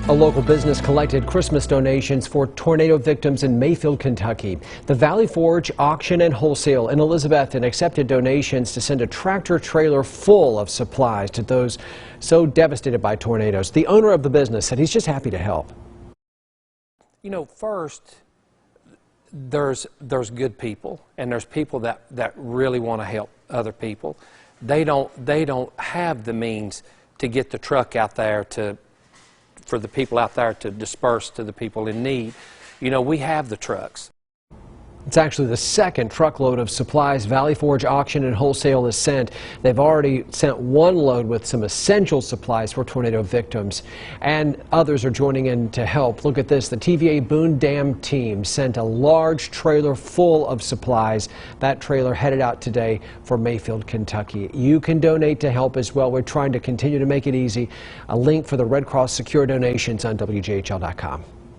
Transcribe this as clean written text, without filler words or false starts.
A local business collected Christmas donations for tornado victims in Mayfield, Kentucky. The Valley Forge Auction and Wholesale in Elizabethton accepted donations to send a tractor trailer full of supplies to those so devastated by tornadoes. The owner of the business said he's just happy to help. You know, first, there's good people, and there's people that really want to help other people. They don't have the means to get the truck out there for the people out there to disperse to the people in need. You know, we have the trucks. It's actually the second truckload of supplies Valley Forge Auction and Wholesale has sent. They've already sent one load with some essential supplies for tornado victims, and others are joining in to help. Look at this. The TVA Boone Dam team sent a large trailer full of supplies. That trailer headed out today for Mayfield, Kentucky. You can donate to help as well. We're trying to continue to make it easy. A link for the Red Cross Secure Donations on WJHL.com.